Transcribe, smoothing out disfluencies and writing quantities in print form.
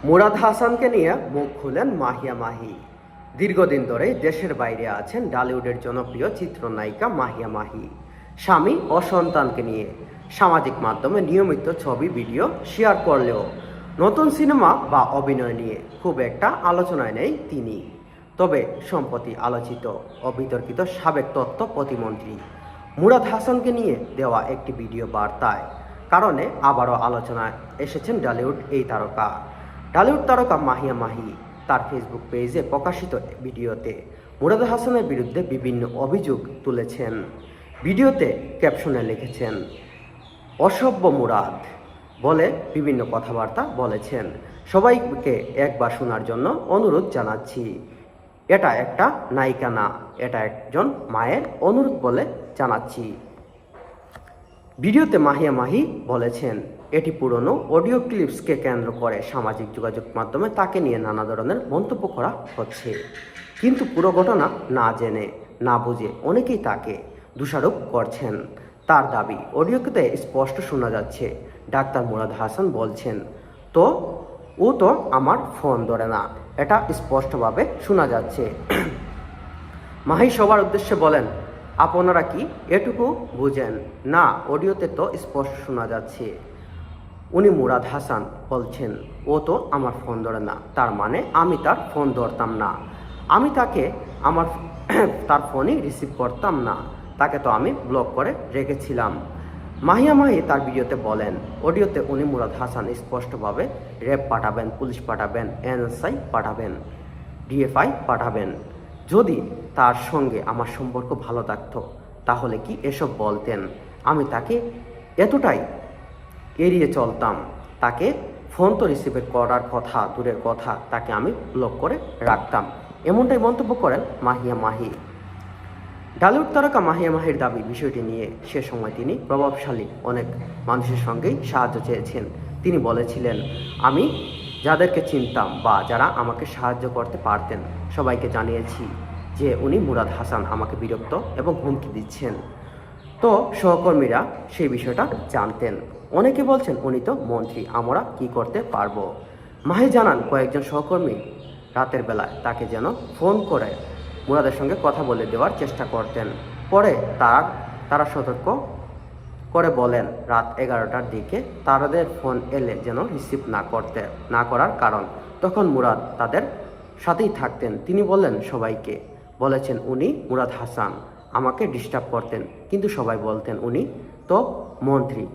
মুরাদ হাসানকে নিয়ে মুখ খুলেন মাহিয়া মাহি। দীর্ঘদিন ধরে দেশের বাইরে আছেন ঢালিউডের জনপ্রিয় চিত্রনায়িকা মাহিয়া মাহি। স্বামী ও সন্তানকে নিয়ে সামাজিক মাধ্যমে নিয়মিত ছবি ভিডিও শেয়ার করলেও নতুন সিনেমা বা অভিনয় নিয়ে খুব একটা আলোচনায় নেই তিনি। তবে সম্প্রতি আলোচিত ও বিতর্কিত সাবেক তথ্য প্রতিমন্ত্রী মুরাদ হাসানকে নিয়ে দেওয়া একটি ভিডিও বার্তায় কারণে আবারও আলোচনায় এসেছেন ঢালিউড এই তারকা। ঢালিউড তারকা মাহিয়া মাহি তার ফেসবুক পেজে প্রকাশিত ভিডিওতে মুরাদ হাসানের বিরুদ্ধে বিভিন্ন অভিযোগ তুলেছেন। ভিডিওতে ক্যাপশনে লিখেছেন, অসভ্য মুরাদ বলে বিভিন্ন কথাবার্তা বলেছেন। সবাইকে একবার শোনার জন্য অনুরোধ জানাচ্ছি, এটা একটা নায়িকা না, এটা একজন মায়ের অনুরোধ বলে জানাচ্ছি। ভিডিওতে মাহিয়া মাহি বলেছেন, এটি পুরনো অডিও ক্লিপসকে কেন্দ্র করে সামাজিক যোগাযোগ মাধ্যমে তাকে নিয়ে নানা ধরনের মন্তব্য করা হচ্ছে। কিন্তু পুরো ঘটনা না জেনে না বুঝে অনেকেই তাকে দোষারোপ করছেন। তার দাবি, অডিওতে স্পষ্ট শোনা যাচ্ছে ডাক্তার মুরাদ হাসান বলছেন, ও তো আমার ফোন ধরে না, এটা স্পষ্টভাবে শোনা যাচ্ছে। মাহি সবার উদ্দেশ্যে বলেন, আপনারা কি এটুকু বুঝেন না? অডিওতে তো স্পষ্ট শোনা যাচ্ছে উনি মুরাদ হাসান বলছেন ও তো আমার ফোন ধরে না, তার মানে আমি তার ফোন ধরতাম না, আমি তার ফোনই রিসিভ করতাম না, তাকে তো আমি ব্লক করে রেখেছিলাম। মাহিয়া মাহি তার ভিডিওতে বলেন, অডিওতে উনি মুরাদ হাসান স্পষ্টভাবে র্যাব পাঠাবেন, পুলিশ পাঠাবেন, এনএসআই পাঠাবেন, ডিএফআই পাঠাবেন। যদি তার সঙ্গে আমার সম্পর্ক ভালো থাকতো তাহলে কি এসব বলতেন? আমি তাকে এতটাই এড়িয়ে চলতাম, তাকে ফোন তো রিসিভ করার কথা দূরের কথা, তাকে আমি ব্লক করে রাখতাম। এমনটাই মন্তব্য করেন মাহিয়া মাহি। ঢালিউড তারকা মাহিয়া মাহির দাবি, বিষয়টি নিয়ে সে সময় তিনি প্রভাবশালী অনেক মানুষের সঙ্গেই সাহায্য চেয়েছেন। তিনি বলেছিলেন, আমি যাদেরকে চিনতাম বা যারা আমাকে সাহায্য করতে পারতেন সবাইকে জানিয়েছি যে উনি মুরাদ হাসান আমাকে বিরক্ত এবং হুমকি দিচ্ছেন। তো সহকর্মীরা সেই বিষয়টা জানতেন। অনেকে বলছেন উনি তো মন্ত্রী, আমরা কি করতে পারবো। মাহি জানান, কয়েকজন সহকর্মী রাতের বেলায় তাকে যেন ফোন করে মুরাদের সঙ্গে কথা বলে দেওয়ার চেষ্টা করতেন। পরে তারা সতর্ক করে বলেন রাত 11টার দিকে তাদের ফোন এলে যেন রিসিভ না করার কারণ। তখন মুরাদ তাদের সাথেই থাকতেন। তিনি বললেন, সবাইকে বলেছেন উনি মুরাদ হাসান আমাকে ডিস্টার্ব করতেন, কিন্তু সবাই বলতেন উনি তো মন্ত্রী।